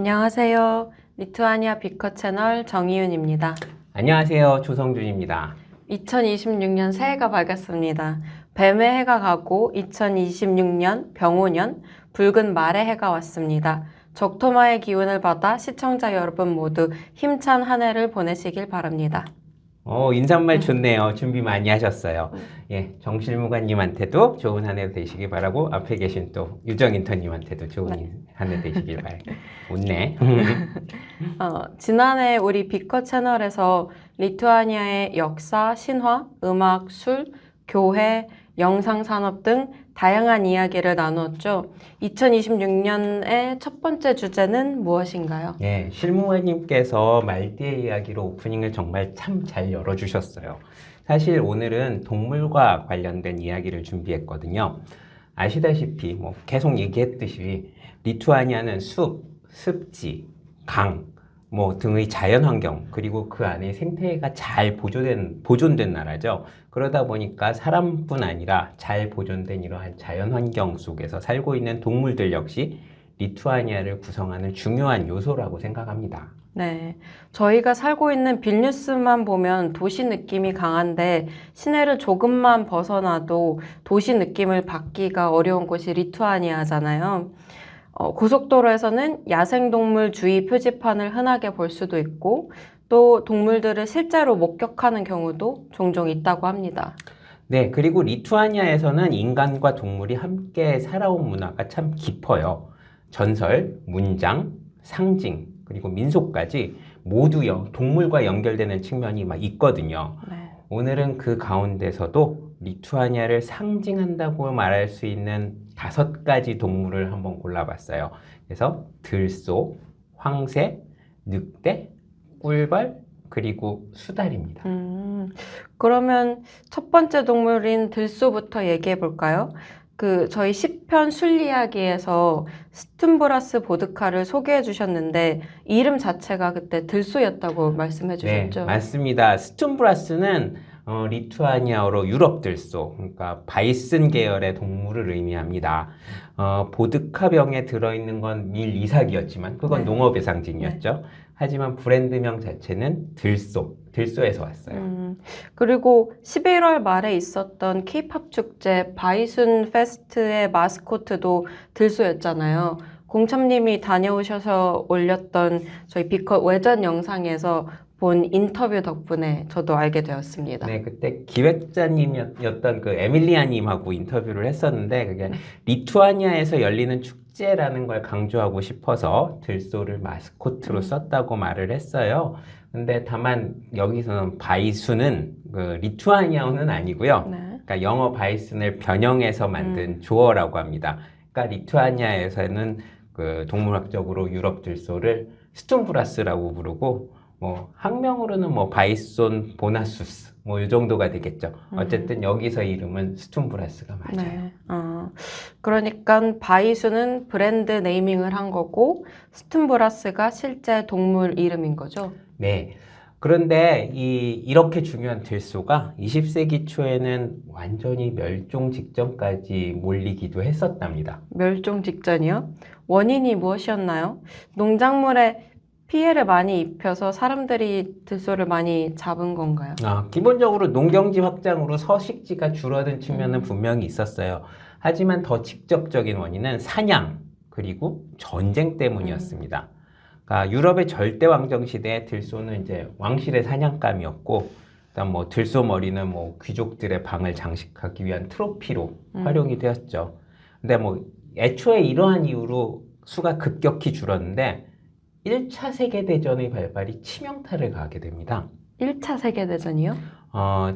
안녕하세요. 리투아니아 비커 채널 정희윤입니다. 안녕하세요. 조성준입니다. 2026년 새해가 밝았습니다. 뱀의 해가 가고 2026년 병오년 붉은 말의 해가 왔습니다. 적토마의 기운을 받아 시청자 여러분 모두 힘찬 한 해를 보내시길 바랍니다. 인사말 좋네요. 준비 많이 하셨어요. 예, 정실무관님한테도 좋은 한 해 되시길 바라고 앞에 계신 또 유정인턴님한테도 좋은 한 해 되시길 바랍니다. 웃네. 지난해 우리 비커 채널에서 리투아니아의 역사, 신화, 음악, 술, 교회, 영상산업 등 다양한 이야기를 나누었죠. 2026년의 첫 번째 주제는 무엇인가요? 예, 실무관님께서 말띠의 이야기로 오프닝을 정말 참 잘 열어주셨어요. 사실 오늘은 동물과 관련된 이야기를 준비했거든요. 아시다시피 뭐 계속 얘기했듯이 리투아니아는 숲, 습지, 강, 뭐 등의 자연 환경 그리고 그 안에 생태계가 잘 보존된 나라죠. 그러다 보니까 사람뿐 아니라 잘 보존된 이러한 자연 환경 속에서 살고 있는 동물들 역시 리투아니아를 구성하는 중요한 요소라고 생각합니다. 네, 저희가 살고 있는 빌뉴스만 보면 도시 느낌이 강한데 시내를 조금만 벗어나도 도시 느낌을 받기가 어려운 곳이 리투아니아잖아요. 고속도로에서는 야생동물 주의 표지판을 흔하게 볼 수도 있고 또 동물들을 실제로 목격하는 경우도 종종 있다고 합니다. 네, 그리고 리투아니아에서는 인간과 동물이 함께 살아온 문화가 참 깊어요. 전설, 문장, 상징, 그리고 민속까지 모두 동물과 연결되는 측면이 막 있거든요. 네. 오늘은 그 가운데서도 리투아니아를 상징한다고 말할 수 있는 5가지 동물을 한번 골라봤어요. 그래서 들소, 황새, 늑대, 꿀벌, 그리고 수달입니다. 그러면 첫 번째 동물인 들소부터 얘기해 볼까요? 저희 시편 술 이야기에서 스툰브라스 보드카를 소개해 주셨는데 이름 자체가 그때 들소였다고 말씀해 주셨죠? 네, 맞습니다. 스툰브라스는 리투아니아어로 유럽 들소, 그러니까 바이슨 계열의 동물을 의미합니다. 보드카병에 들어있는 건 밀 이삭이었지만 그건 네. 농업의 상징이었죠. 하지만 브랜드명 자체는 들소에서 왔어요. 그리고 11월 말에 있었던 케이팝 축제 바이순 페스트의 마스코트도 들소였잖아요. 공참님이 다녀오셔서 올렸던 저희 비컷 외전 영상에서 본 인터뷰 덕분에 저도 알게 되었습니다. 네, 그때 기획자님이었던 그 에밀리아님하고 인터뷰를 했었는데 그게 리투아니아에서 열리는 축제라는 걸 강조하고 싶어서 들소를 마스코트로 썼다고 말을 했어요. 근데 다만 여기서는 바이순은 그 리투아니아어는 아니고요. 네. 그러니까 영어 바이슨을 변형해서 만든 조어라고 합니다. 그러니까 리투아니아에서는 그 동물학적으로 유럽 들소를 스툰브라스라고 부르고 뭐 학명으로는 뭐 바이손 보나수스 뭐 이 정도가 되겠죠. 어쨌든 여기서 이름은 스툰브라스가 맞아요. 네. 그러니까 바이수는 브랜드 네이밍을 한 거고 스툰브라스가 실제 동물 이름인 거죠? 네. 그런데 이렇게 중요한 들소가 20세기 초에는 완전히 멸종 직전까지 몰리기도 했었답니다. 멸종 직전이요? 원인이 무엇이었나요? 농작물에 피해를 많이 입혀서 사람들이 들소를 많이 잡은 건가요? 기본적으로 농경지 확장으로 서식지가 줄어든 측면은 분명히 있었어요. 하지만 더 직접적인 원인은 사냥, 그리고 전쟁 때문이었습니다. 그러니까 유럽의 절대 왕정 시대에 들소는 이제 왕실의 사냥감이었고, 그다음 뭐 들소 머리는 뭐 귀족들의 방을 장식하기 위한 트로피로 활용이 되었죠. 근데 뭐 애초에 이러한 이유로 수가 급격히 줄었는데 1차 세계대전의 발발이 치명타를 가하게 됩니다. 1차 세계대전이요?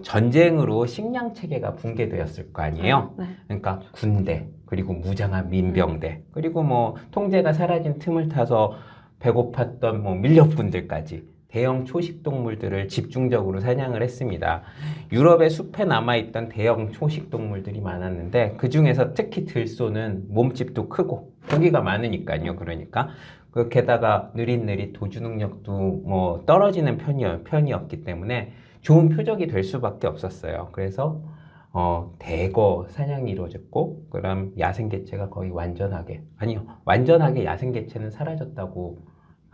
전쟁으로 식량 체계가 붕괴되었을 거 아니에요. 네. 그러니까 군대, 그리고 무장한 민병대, 그리고 뭐 통제가 사라진 틈을 타서 배고팠던 뭐 밀렵꾼들까지 대형 초식 동물들을 집중적으로 사냥을 했습니다. 유럽의 숲에 남아있던 대형 초식 동물들이 많았는데 그 중에서 특히 들소는 몸집도 크고 고기가 많으니까요. 그러니까 게다가 느릿느릿 도주 능력도 뭐 떨어지는 편이었기 때문에 좋은 표적이 될 수밖에 없었어요. 그래서 대거 사냥이 이루어졌고, 그럼 야생 개체가 거의 완전하게 야생 개체는 사라졌다고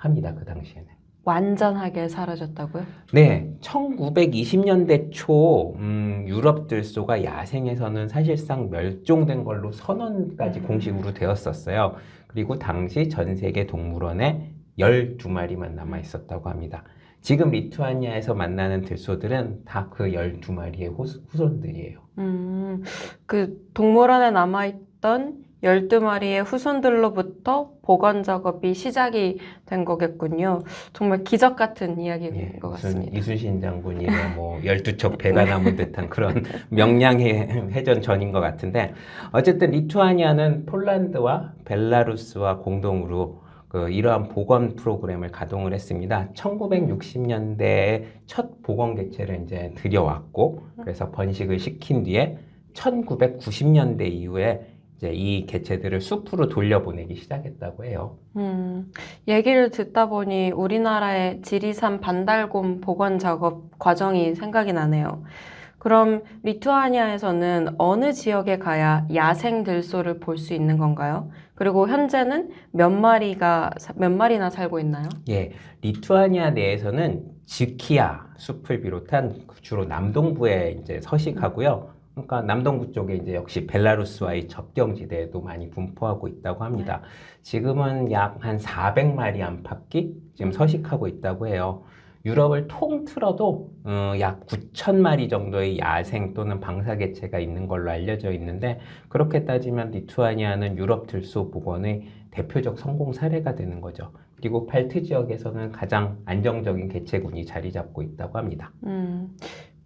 합니다. 그 당시에는. 완전하게 사라졌다고요? 네, 1920년대 초 유럽 들소가 야생에서는 사실상 멸종된 걸로 선언까지 공식으로 되었었어요. 그리고 당시 전 세계 동물원에 12마리만 남아 있었다고 합니다. 지금 리투아니아에서 만나는 들소들은 다 그 12마리의 후손들이에요. 그 동물원에 남아있던 12마리의 후손들로부터 복원 작업이 시작이 된 거겠군요. 정말 기적 같은 이야기인 예, 것 무슨 같습니다. 이순신 장군이나 뭐 12척 배가 남은 듯한 그런 명량의 해전전인 것 같은데, 어쨌든 리투아니아는 폴란드와 벨라루스와 공동으로 이러한 복원 프로그램을 가동을 했습니다. 1960년대에 첫 복원 개체를 이제 들여왔고, 그래서 번식을 시킨 뒤에 1990년대 이후에 이제 이 개체들을 숲으로 돌려보내기 시작했다고 해요. 얘기를 듣다 보니 우리나라의 지리산 반달곰 복원 작업 과정이 생각이 나네요. 그럼 리투아니아에서는 어느 지역에 가야 야생 들소를 볼 수 있는 건가요? 그리고 현재는 몇 마리나 살고 있나요? 예, 리투아니아 내에서는 지키아 숲을 비롯한 주로 남동부에 이제 서식하고요. 그러니까 남동부 쪽에 이제 역시 벨라루스와의 접경지대에도 많이 분포하고 있다고 합니다. 지금은 약 한 400마리 안팎이 지금 서식하고 있다고 해요. 유럽을 통틀어도 약 9,000마리 정도의 야생 또는 방사 개체가 있는 걸로 알려져 있는데, 그렇게 따지면 리투아니아는 유럽 들소 복원의 대표적 성공 사례가 되는 거죠. 그리고 발트 지역에서는 가장 안정적인 개체군이 자리 잡고 있다고 합니다.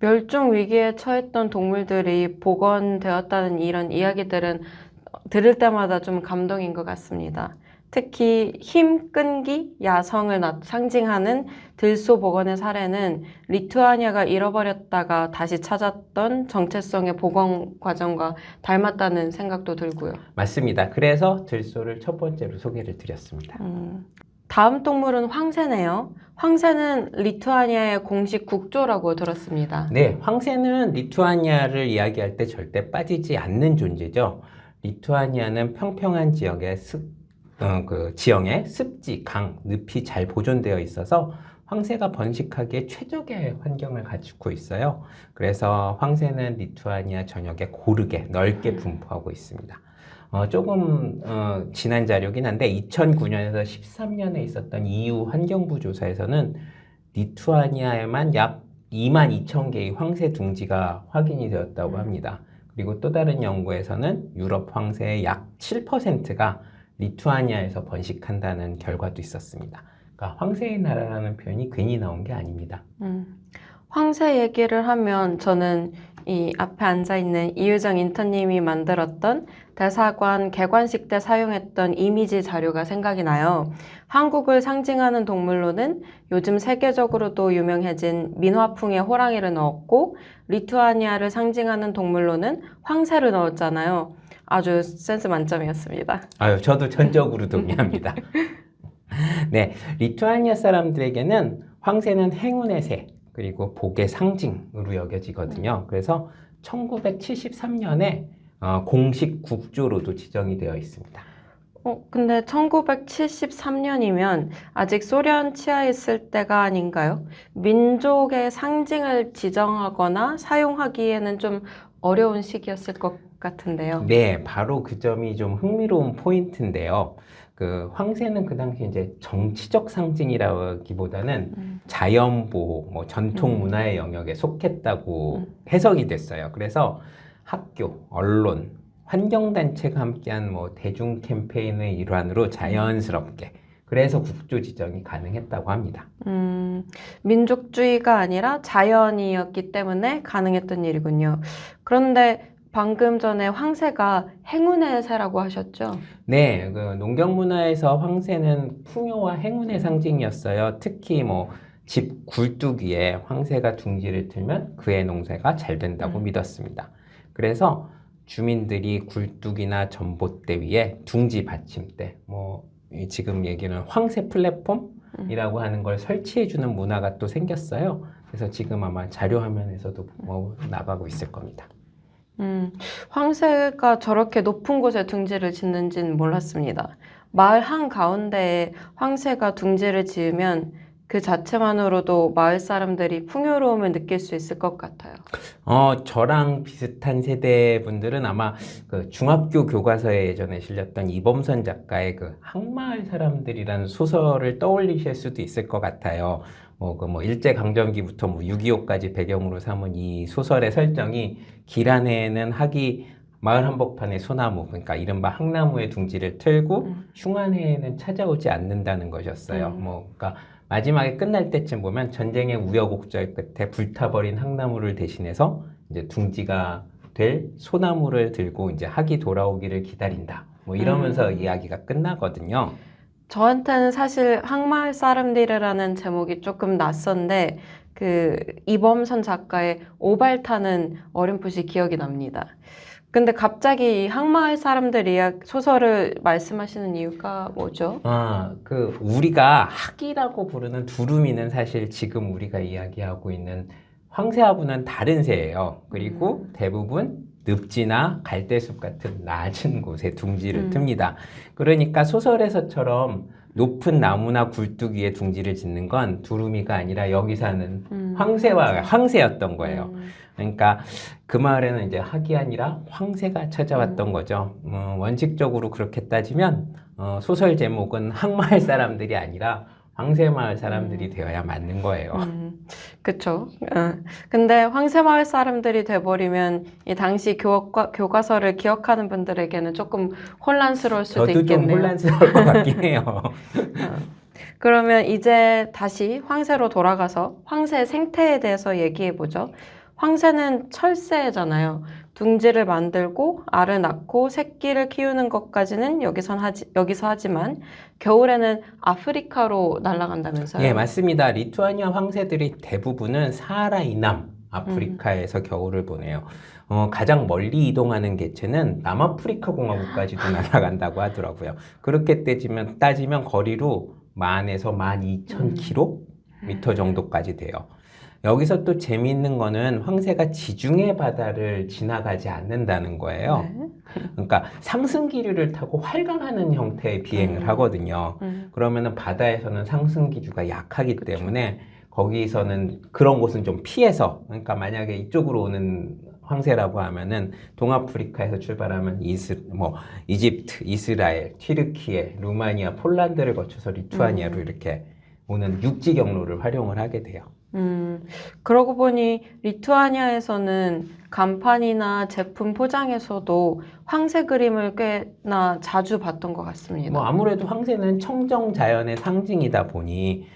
멸종 위기에 처했던 동물들이 복원되었다는 이런 이야기들은 들을 때마다 좀 감동인 것 같습니다. 특히 힘, 끈기, 야성을 상징하는 들소 복원의 사례는 리투아니아가 잃어버렸다가 다시 찾았던 정체성의 복원 과정과 닮았다는 생각도 들고요. 맞습니다. 그래서 들소를 첫 번째로 소개를 드렸습니다. 다음 동물은 황새네요. 황새는 리투아니아의 공식 국조라고 들었습니다. 네, 황새는 리투아니아를 이야기할 때 절대 빠지지 않는 존재죠. 리투아니아는 평평한 지역의 지형에 습지, 강, 늪이 잘 보존되어 있어서 황새가 번식하기에 최적의 환경을 갖추고 있어요. 그래서 황새는 리투아니아 전역에 고르게 넓게 분포하고 있습니다. 조금 지난 자료긴 한데 2009년에서 13년에 있었던 EU 환경부 조사에서는 리투아니아에만 약 22,000개의 황새 둥지가 확인이 되었다고 합니다. 그리고 또 다른 연구에서는 유럽 황새의 약 7%가 리투아니아에서 번식한다는 결과도 있었습니다. 그러니까 황새의 나라라는 표현이 괜히 나온 게 아닙니다. 황새 얘기를 하면 저는 이 앞에 앉아있는 이유정 인턴님이 만들었던 대사관 개관식 때 사용했던 이미지 자료가 생각이 나요. 한국을 상징하는 동물로는 요즘 세계적으로도 유명해진 민화풍의 호랑이를 넣었고, 리투아니아를 상징하는 동물로는 황새를 넣었잖아요. 아주 센스 만점이었습니다. 아유, 저도 전적으로 동의합니다. 네, 리투아니아 사람들에게는 황새는 행운의 새, 그리고 복의 상징으로 여겨지거든요. 그래서 1973년에 공식 국조로도 지정이 되어 있습니다. 근데 1973년이면 아직 소련 치하에 있을 때가 아닌가요? 민족의 상징을 지정하거나 사용하기에는 좀 어려운 시기였을 것 같은데요. 네, 바로 그 점이 좀 흥미로운 포인트인데요. 그 황새는 그 당시 이제 정치적 상징이라기보다는 자연보호, 뭐 전통 문화의 영역에 속했다고 해석이 됐어요. 그래서 학교, 언론, 환경단체가 함께한 뭐 대중 캠페인의 일환으로 자연스럽게, 그래서 국조 지정이 가능했다고 합니다. 민족주의가 아니라 자연이었기 때문에 가능했던 일이군요. 그런데 방금 전에 황새가 행운의 새라고 하셨죠? 네, 그 농경 문화에서 황새는 풍요와 행운의 상징이었어요. 특히 뭐 집 굴뚝위에 황새가 둥지를 틀면 그의 농사가 잘 된다고 믿었습니다. 그래서 주민들이 굴뚝이나 전봇대 위에 둥지 받침대, 뭐 지금 얘기는 황새 플랫폼이라고 하는 걸 설치해주는 문화가 또 생겼어요. 그래서 지금 아마 자료 화면에서도 나가고 있을 겁니다. 황새가 저렇게 높은 곳에 둥지를 짓는지는 몰랐습니다. 마을 한가운데에 황새가 둥지를 지으면 그 자체만으로도 마을 사람들이 풍요로움을 느낄 수 있을 것 같아요. 저랑 비슷한 세대 분들은 아마 그 중학교 교과서에 예전에 실렸던 이범선 작가의 그 항마을 사람들이라는 소설을 떠올리실 수도 있을 것 같아요. 일제강점기부터 6.25까지 배경으로 삼은 이 소설의 설정이 길 안에는 마을 한복판에 소나무, 그러니까 이른바 항나무의 둥지를 틀고 흉한해에는 찾아오지 않는다는 것이었어요. 그러니까 마지막에 끝날 때쯤 보면 전쟁의 우여곡절 끝에 불타버린 항나무를 대신해서 이제 둥지가 될 소나무를 들고 이제 학이 돌아오기를 기다린다. 이러면서 이야기가 끝나거든요. 저한테는 사실 항마을 사람들이라는 제목이 조금 낯선데 그 이범선 작가의 오발 타는 어렴풋이 기억이 납니다. 근데 갑자기 이 항마을 사람들 소설을 말씀하시는 이유가 뭐죠? 우리가 학이라고 부르는 두루미는 사실 지금 우리가 이야기하고 있는 황새하고는 다른 새예요. 그리고 대부분 늪지나 갈대숲 같은 낮은 곳에 둥지를 틉니다. 그러니까 소설에서처럼 높은 나무나 굴뚝 위에 둥지를 짓는 건 두루미가 아니라 여기 사는 황새였던 거예요. 그러니까 그 마을에는 이제 학이 아니라 황새가 찾아왔던 거죠. 원칙적으로 그렇게 따지면 소설 제목은 항마을 사람들이 아니라 황새마을 사람들이 되어야 맞는 거예요. 그쵸. 근데 황새마을 사람들이 돼버리면 이 당시 교과서를 기억하는 분들에게는 조금 혼란스러울 수도 저도 있겠네요. 좀 혼란스러울 것 같긴 해요. 그러면 이제 다시 황새로 돌아가서 황새 생태에 대해서 얘기해보죠. 황새는 철새잖아요. 둥지를 만들고 알을 낳고 새끼를 키우는 것까지는 여기서 하지만 겨울에는 아프리카로 날아간다면서요? 예, 맞습니다. 리투아니아 황새들이 대부분은 사하라 이남 아프리카에서 겨울을 보내요. 가장 멀리 이동하는 개체는 남아프리카 공화국까지도 날아간다고 하더라고요. 그렇게 따지면 거리로 10,000에서 12,000km 정도까지 돼요. 여기서 또 재미있는 거는 황새가 지중해 바다를 지나가지 않는다는 거예요. 네. 그러니까 상승기류를 타고 활강하는 형태의 비행을 하거든요. 그러면은 바다에서는 상승기류가 약하기 때문에 거기서는 그런 곳은 좀 피해서, 그러니까 만약에 이쪽으로 오는 황새라고 하면은 동아프리카에서 출발하면 이집트, 이스라엘, 튀르키예, 루마니아, 폴란드를 거쳐서 리투아니아로 이렇게 오는 육지 경로를 활용을 하게 돼요. 그러고 보니 리투아니아에서는 간판이나 제품 포장에서도 황새 그림을 꽤나 자주 봤던 것 같습니다. 아무래도 황새는 청정 자연의 상징이다 보니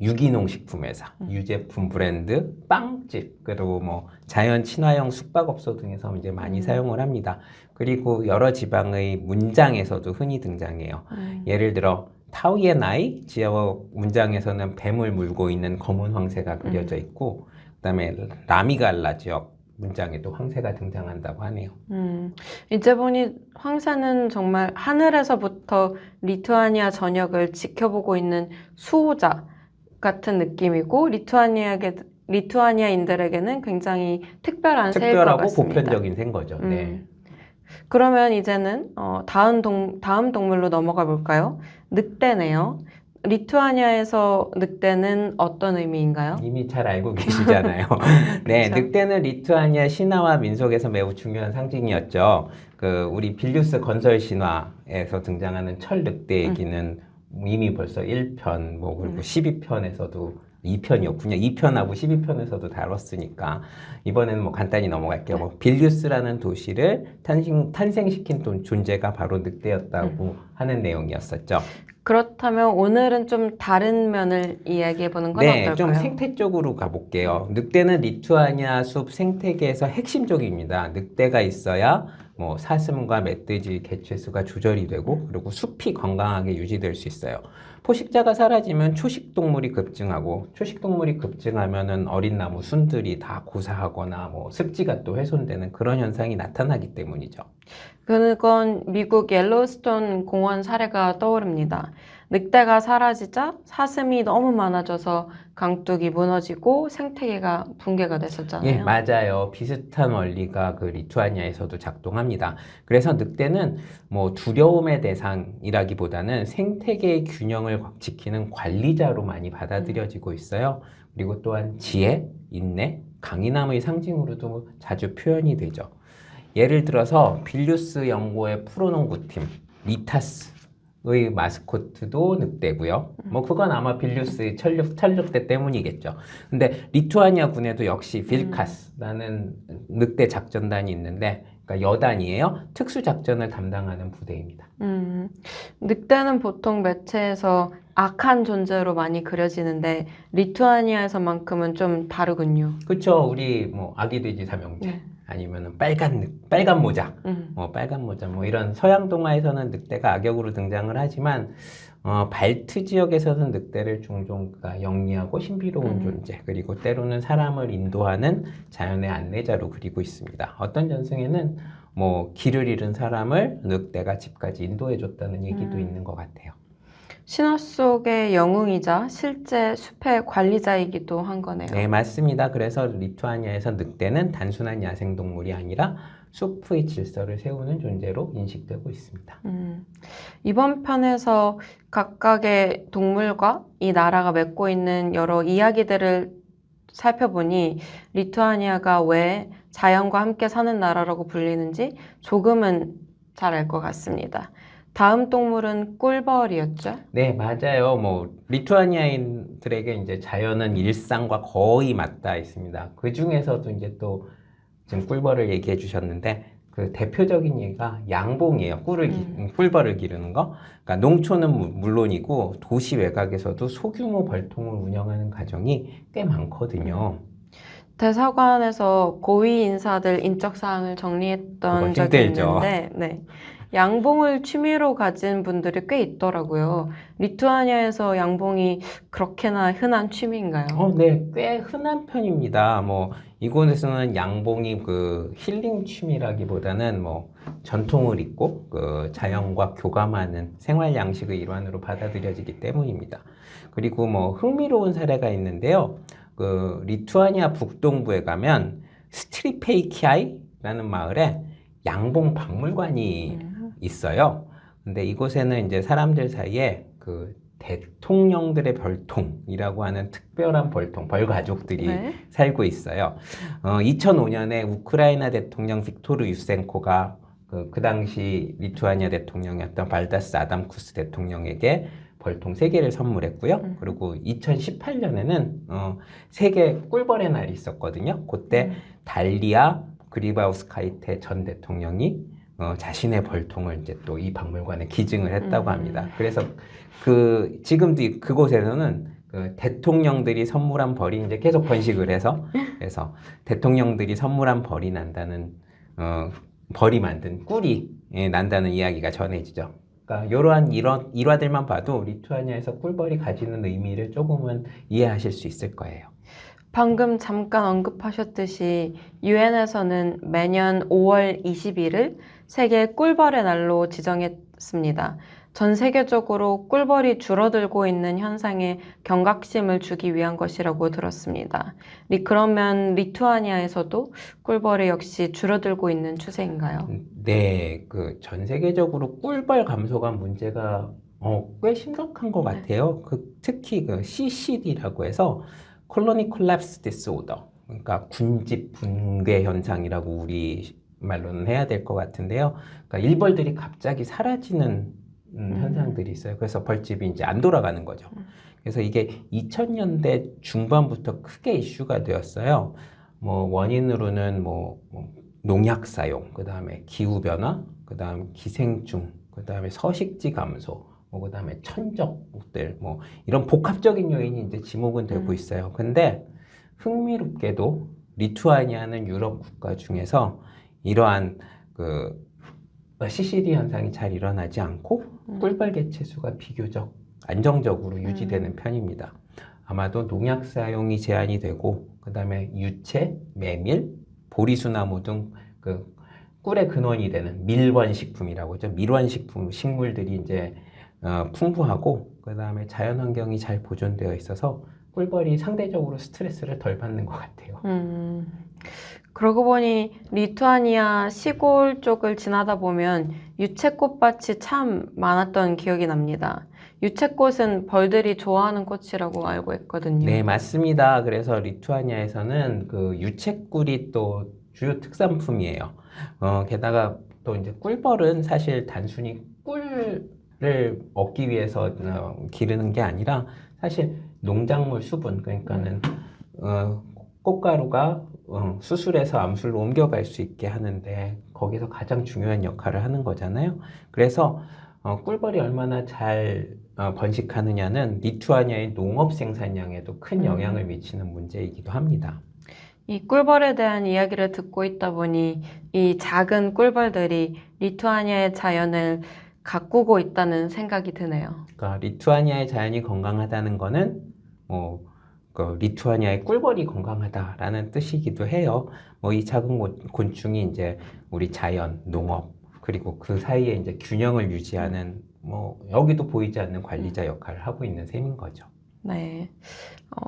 유기농 식품회사, 유제품 브랜드, 빵집, 그리고 자연 친화형 숙박업소 등에서 이제 많이 사용을 합니다. 그리고 여러 지방의 문장에서도 흔히 등장해요. 예를 들어 타우예나이 지역 문장에서는 뱀을 물고 있는 검은 황새가 그려져 있고, 그다음에 라미갈라 지역 문장에도 황새가 등장한다고 하네요. 이제 보니 황새는 정말 하늘에서부터 리투아니아 전역을 지켜보고 있는 수호자 같은 느낌이고, 리투아니아인들에게는 굉장히 특별한 새일 것 특별하고 같습니다. 보편적인 새인 거죠. 네. 그러면 이제는 다음 동물로 넘어가 볼까요? 늑대네요. 리투아니아에서 늑대는 어떤 의미인가요? 이미 잘 알고 계시잖아요. 네, 그쵸? 늑대는 리투아니아 신화와 민속에서 매우 중요한 상징이었죠. 우리 빌뉴스 건설 신화에서 등장하는 철 늑대 얘기는 이미 벌써 1편, 그리고 12편에서도 2편이었군요. 2편하고 12편에서도 다뤘으니까 이번에는 간단히 넘어갈게요. 빌뉴스라는 도시를 탄생시킨 존재가 바로 늑대였다고 하는 내용이었었죠. 그렇다면 오늘은 좀 다른 면을 이야기해 보는 건 네, 어떨까요? 좀 생태 쪽으로 가볼게요. 늑대는 리투아니아 숲 생태계에서 핵심적입니다. 늑대가 있어야 사슴과 멧돼지 개체수가 조절이 되고, 그리고 숲이 건강하게 유지될 수 있어요. 포식자가 사라지면 초식동물이 급증하고, 초식동물이 급증하면은 어린 나무 순들이 다 고사하거나 습지가 또 훼손되는 그런 현상이 나타나기 때문이죠. 그건 미국 옐로우스톤 공원 사례가 떠오릅니다. 늑대가 사라지자 사슴이 너무 많아져서 강둑이 무너지고 생태계가 붕괴가 예, 됐었잖아요. 맞아요. 비슷한 원리가 그 리투아니아에서도 작동합니다. 그래서 늑대는 뭐 두려움의 대상이라기보다는 생태계의 균형을 지키는 관리자로 많이 받아들여지고 있어요. 그리고 또한 지혜, 인내, 강인함의 상징으로도 자주 표현이 되죠. 예를 들어서 빌류스 연구의 프로농구팀 리타스의 마스코트도 늑대고요. 뭐 그건 아마 빌류스 철력대 때문이겠죠. 근데 리투아니아 군에도 역시 빌카스라는 늑대 작전단이 있는데, 그러니까 여단이에요. 특수 작전을 담당하는 부대입니다. 늑대는 보통 매체에서 악한 존재로 많이 그려지는데 리투아니아에서만큼은 좀 다르군요. 그렇죠. 우리 뭐 아기 돼지 삼형제 네. 아니면은 빨간 모자, 빨간 모자 뭐 이런 서양 동화에서는 늑대가 악역으로 등장을 하지만 발트 지역에서는 늑대를 종종 영리하고 신비로운 존재, 그리고 때로는 사람을 인도하는 자연의 안내자로 그리고 있습니다. 어떤 전승에는 뭐 길을 잃은 사람을 늑대가 집까지 인도해줬다는 얘기도 있는 것 같아요. 신화 속의 영웅이자 실제 숲의 관리자이기도 한 거네요. 네, 맞습니다. 그래서 리투아니아에서 늑대는 단순한 야생동물이 아니라 숲의 질서를 세우는 존재로 인식되고 있습니다. 이번 편에서 각각의 동물과 이 나라가 맺고 있는 여러 이야기들을 살펴보니 리투아니아가 왜 자연과 함께 사는 나라라고 불리는지 조금은 잘 알 것 같습니다. 다음 동물은 꿀벌이었죠? 네, 맞아요. 뭐 리투아니아인들에게 이제 자연은 일상과 거의 맞닿아 있습니다. 그 중에서도 이제 또 지금 꿀벌을 얘기해 주셨는데 그 대표적인 예가 양봉이에요. 꿀벌을 기르는 거. 그러니까 농촌은 물론이고 도시 외곽에서도 소규모 벌통을 운영하는 가정이 꽤 많거든요. 대사관에서 고위 인사들 인적 사항을 정리했던 그거 적이 힘들죠. 있는데, 네. 양봉을 취미로 가진 분들이 꽤 있더라고요. 리투아니아에서 양봉이 그렇게나 흔한 취미인가요? 네, 꽤 흔한 편입니다. 뭐 이곳에서는 양봉이 그 힐링 취미라기보다는 뭐 전통을 잇고 그 자연과 교감하는 생활 양식의 일환으로 받아들여지기 때문입니다. 그리고 뭐 흥미로운 사례가 있는데요. 그 리투아니아 북동부에 가면 스트리페이키아이라는 마을에 양봉 박물관이 있어요. 근데 이곳에는 이제 사람들 사이에 그 대통령들의 벌통이라고 하는 특별한 벌가족들이 네. 살고 있어요. 2005년에 우크라이나 대통령 빅토르 유센코가 그 당시 리투아니아 대통령이었던 발다스 아담쿠스 대통령에게 벌통 3개를 선물했고요. 그리고 2018년에는 세계 꿀벌의 날이 있었거든요. 그때 달리아 그리바우스카이테 전 대통령이 자신의 벌통을 이제 또 이 박물관에 기증을 했다고 합니다. 그래서 지금도 그곳에서는 그 대통령들이 선물한 벌이 이제 계속 번식을 해서 그래서 대통령들이 선물한 벌이 난다는 벌이 만든 꿀이 난다는 이야기가 전해지죠. 그러니까 이러한 일화들만 봐도 리투아니아에서 꿀벌이 가지는 의미를 조금은 이해하실 수 있을 거예요. 방금 잠깐 언급하셨듯이 유엔에서는 매년 5월 20일을 세계 꿀벌의 날로 지정했습니다. 전 세계적으로 꿀벌이 줄어들고 있는 현상에 경각심을 주기 위한 것이라고 들었습니다. 그러면 리투아니아에서도 꿀벌이 역시 줄어들고 있는 추세인가요? 네, 그 전 세계적으로 꿀벌 감소가 문제가 꽤 심각한 것 같아요. 특히 그 CCD라고 해서 콜로니 콜랩스 디스오더, 그러니까 군집 붕괴 현상이라고 우리 말로는 해야 될 것 같은데요. 그러니까 일벌들이 갑자기 사라지는 현상들이 있어요. 그래서 벌집이 이제 안 돌아가는 거죠. 그래서 이게 2000년대 중반부터 크게 이슈가 되었어요. 뭐 원인으로는 뭐 농약 사용, 그 다음에 기후 변화, 그 다음 기생충, 그 다음에 서식지 감소, 그 다음에 천적들, 뭐 이런 복합적인 요인이 이제 지목은 되고 있어요. 근데 흥미롭게도 리투아니아는 유럽 국가 중에서 이러한 그 CCD 현상이 잘 일어나지 않고 꿀벌 개체수가 비교적 안정적으로 유지되는 편입니다. 아마도 농약 사용이 제한이 되고 그 다음에 유채, 메밀, 보리수나무 등 그 꿀의 근원이 되는 밀원식품이라고 하죠. 밀원식품 식물들이 이제 풍부하고 그 다음에 자연환경이 잘 보존되어 있어서 꿀벌이 상대적으로 스트레스를 덜 받는 것 같아요. 그러고 보니 리투아니아 시골 쪽을 지나다 보면 유채꽃밭이 참 많았던 기억이 납니다. 유채꽃은 벌들이 좋아하는 꽃이라고 알고 있거든요. 네, 맞습니다. 그래서 리투아니아에서는 그 유채꿀이 또 주요 특산품이에요. 게다가 또 이제 꿀벌은 사실 단순히 꿀을 얻기 위해서 기르는 게 아니라 사실 농작물 수분, 그러니까는 꽃가루가 수술해서 암술로 옮겨갈 수 있게 하는데 거기서 가장 중요한 역할을 하는 거잖아요. 그래서 꿀벌이 얼마나 잘 번식하느냐는 리투아니아의 농업 생산량에도 큰 영향을 미치는 문제이기도 합니다. 이 꿀벌에 대한 이야기를 듣고 있다 보니 이 작은 꿀벌들이 리투아니아의 자연을 가꾸고 있다는 생각이 드네요. 그러니까 리투아니아의 자연이 건강하다는 거는 그 리투아니아의 꿀벌이 건강하다라는 뜻이기도 해요. 이 작은 곤충이 이제 우리 자연, 농업, 그리고 그 사이에 이제 균형을 유지하는 여기도 보이지 않는 관리자 역할을 하고 있는 셈인 거죠. 네.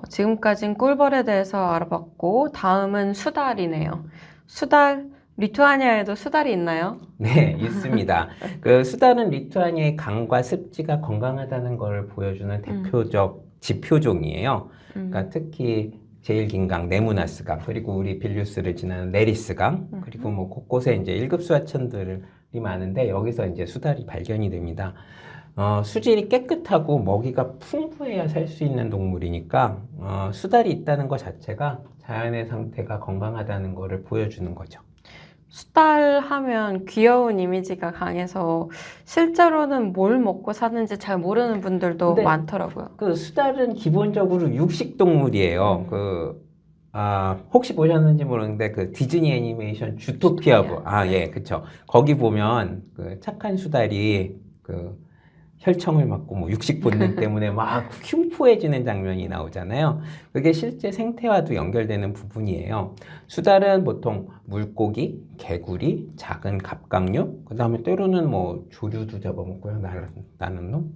지금까지는 꿀벌에 대해서 알아봤고, 다음은 수달이네요. 수달, 리투아니아에도 수달이 있나요? 네, 있습니다. 그 수달은 리투아니아의 강과 습지가 건강하다는 걸 보여주는 대표적 지표종이에요. 그러니까 특히 제일 긴 강 네무나스강, 그리고 우리 빌뉴스를 지나는 네리스강, 그리고 뭐 곳곳에 이제 1급 수하천들이 많은데 여기서 이제 수달이 발견이 됩니다. 수질이 깨끗하고 먹이가 풍부해야 살 수 있는 동물이니까 수달이 있다는 것 자체가 자연의 상태가 건강하다는 것을 보여주는 거죠. 수달 하면 귀여운 이미지가 강해서 실제로는 뭘 먹고 사는지 잘 모르는 분들도 근데 많더라고요. 그 수달은 기본적으로 육식 동물이에요. 혹시 보셨는지 모르는데 그 디즈니 애니메이션 주토피아 예, 그쵸. 거기 보면 그 착한 수달이 그 혈청을 맞고 뭐 육식 본능 때문에 막 흉포해지는 장면이 나오잖아요. 그게 실제 생태와도 연결되는 부분이에요. 수달은 보통 물고기, 개구리, 작은 갑각류, 그 다음에 때로는 뭐 조류도 잡아먹고요. 나는 놈?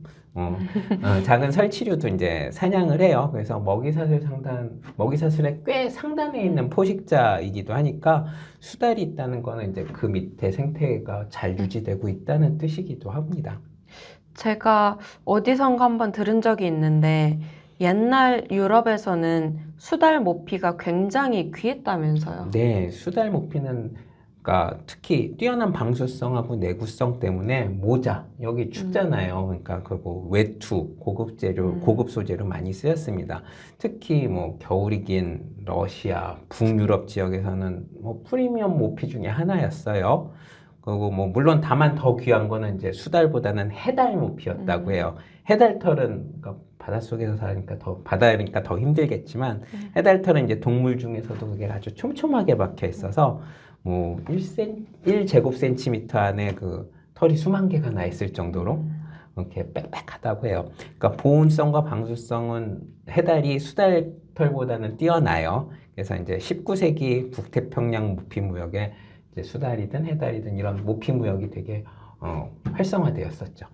작은 설치류도 이제 사냥을 해요. 그래서 먹이사슬의 꽤 상단에 있는 포식자이기도 하니까 수달이 있다는 거는 이제 그 밑에 생태가 잘 유지되고 있다는 뜻이기도 합니다. 제가 어디선가 한번 들은 적이 있는데 옛날 유럽에서는 수달 모피가 굉장히 귀했다면서요. 네, 수달 모피는 그러니까 특히 뛰어난 방수성하고 내구성 때문에 모자 여기 춥잖아요. 그러니까 그리고 외투 고급 재료, 고급 소재로 많이 쓰였습니다. 특히 뭐 겨울이 긴 러시아, 북유럽 지역에서는 뭐 프리미엄 모피 중에 하나였어요. 그리고 뭐 물론 다만 더 귀한 거는 이제 수달보다는 해달 모피였다고 해요. 해달털은 그러니까 바닷속에서 사니까 바다니까 더 힘들겠지만 해달털은 이제 동물 중에서도 그게 아주 촘촘하게 박혀 있어서 뭐 1제곱센티미터 안에 그 털이 수만 개가 나 있을 정도로 이렇게 빽빽하다고 해요. 그러니까 보온성과 방수성은 해달이 수달털보다는 뛰어나요. 그래서 이제 19세기 북태평양 모피무역에 이제 수달이든 해달이든 이런 모피무역이 되게 활성화되었었죠.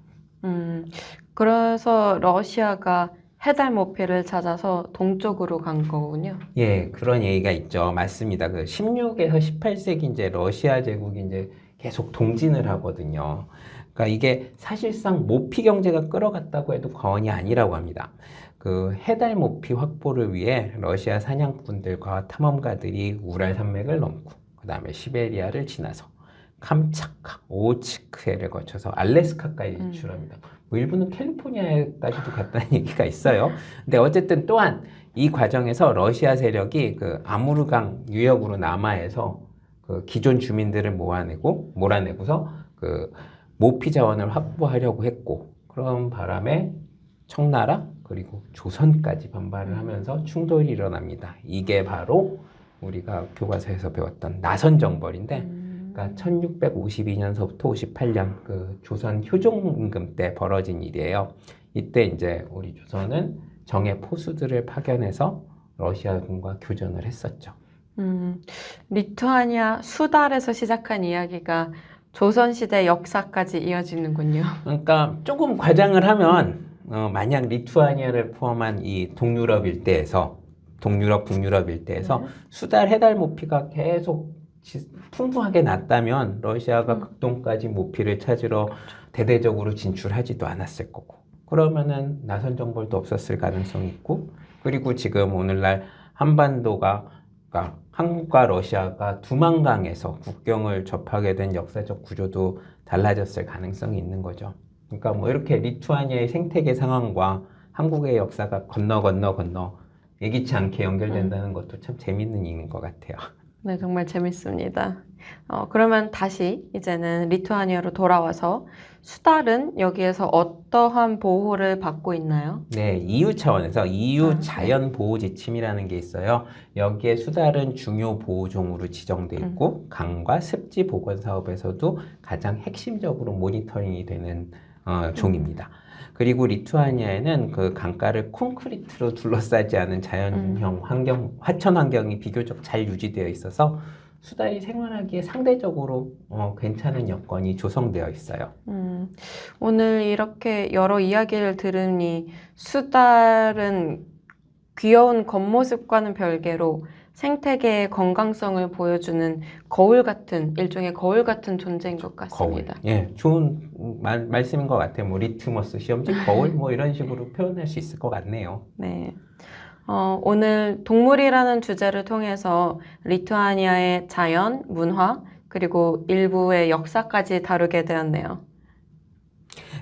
그래서 러시아가 해달 모피를 찾아서 동쪽으로 간 거군요. 예, 그런 얘기가 있죠. 맞습니다. 그 16에서 18세기 이제 러시아 제국이 이제 계속 동진을 하거든요. 그러니까 이게 사실상 모피 경제가 끌어갔다고 해도 과언이 아니라고 합니다. 그 해달 모피 확보를 위해 러시아 사냥꾼들과 탐험가들이 우랄 산맥을 넘고 그 다음에 시베리아를 지나서 캄차카, 오츠크해를 거쳐서 알래스카까지 진출합니다. 뭐 일부는 캘리포니아까지도 갔다는 얘기가 있어요. 근데 어쨌든 또한 이 과정에서 러시아 세력이 그 아무르강 유역으로 남하해서 그 기존 주민들을 몰아내고서 그 모피 자원을 확보하려고 했고, 그런 바람에 청나라 그리고 조선까지 반발을 하면서 충돌이 일어납니다. 이게 바로 우리가 교과서에서 배웠던 나선정벌인데, 그러니까 1652년서부터 58년 그 조선 효종임금 때 벌어진 일이에요. 이때 이제 우리 조선은 정예 포수들을 파견해서 러시아군과 교전을 했었죠. 리투아니아 수달에서 시작한 이야기가 조선시대 역사까지 이어지는군요. 그러니까 조금 과장을 하면 만약 리투아니아를 포함한 이 동유럽 일대에서 동유럽, 북유럽 일대에서 네. 수달, 해달 모피가 계속 풍부하게 났다면 러시아가 극동까지 모피를 찾으러 대대적으로 진출하지도 않았을 거고 그러면은 나선 정벌도 없었을 가능성이 있고 그리고 지금 오늘날 한반도가 그러니까 한국과 러시아가 두만강에서 국경을 접하게 된 역사적 구조도 달라졌을 가능성이 있는 거죠. 그러니까 뭐 이렇게 리투아니아의 생태계 상황과 한국의 역사가 건너 예기치 않게 연결된다는 것도 참 재밌는 일인 것 같아요. 네, 정말 재밌습니다. 그러면 다시 이제는 리투아니아로 돌아와서 수달은 여기에서 어떠한 보호를 받고 있나요? 네, EU 차원에서 EU 네. 자연 보호 지침이라는 게 있어요. 여기에 수달은 중요 보호종으로 지정돼 있고 강과 습지 복원 사업에서도 가장 핵심적으로 모니터링이 되는 종입니다. 그리고 리투아니아에는 그 강가를 콘크리트로 둘러싸지 않은 자연형 환경, 하천 환경이 비교적 잘 유지되어 있어서 수달이 생활하기에 상대적으로 괜찮은 여건이 조성되어 있어요. 오늘 이렇게 여러 이야기를 들으니 수달은 귀여운 겉모습과는 별개로 생태계의 건강성을 보여주는 일종의 거울 같은 존재인 것 같습니다. 거울. 예, 좋은 말씀인 것 같아요. 뭐 리트머스 시험지 거울 뭐 이런 식으로 표현할 수 있을 것 같네요. 네. 오늘 동물이라는 주제를 통해서 리투아니아의 자연, 문화, 그리고 일부의 역사까지 다루게 되었네요.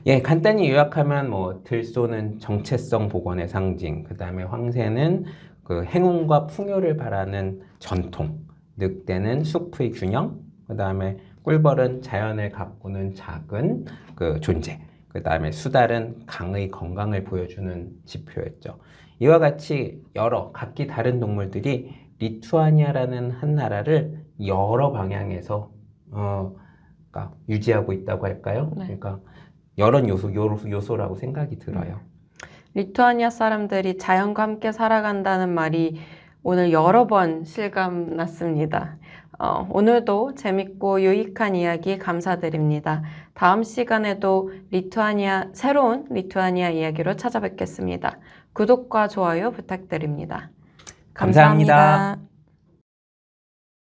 예, 간단히 요약하면 뭐 들소는 정체성 복원의 상징, 그 다음에 황새는 그 행운과 풍요를 바라는 전통, 늑대는 숲의 균형, 그 다음에 꿀벌은 자연을 가꾸는 작은 그 존재, 그 다음에 수달은 강의 건강을 보여주는 지표였죠. 이와 같이 여러 각기 다른 동물들이 리투아니아라는 한 나라를 여러 방향에서 그러니까 유지하고 있다고 할까요? 네. 그러니까 여러 요소라고 생각이 들어요. 리투아니아 사람들이 자연과 함께 살아간다는 말이 오늘 여러 번 실감 났습니다. 오늘도 재밌고 유익한 이야기 감사드립니다. 다음 시간에도 새로운 리투아니아 이야기로 찾아뵙겠습니다. 구독과 좋아요 부탁드립니다. 감사합니다. 감사합니다.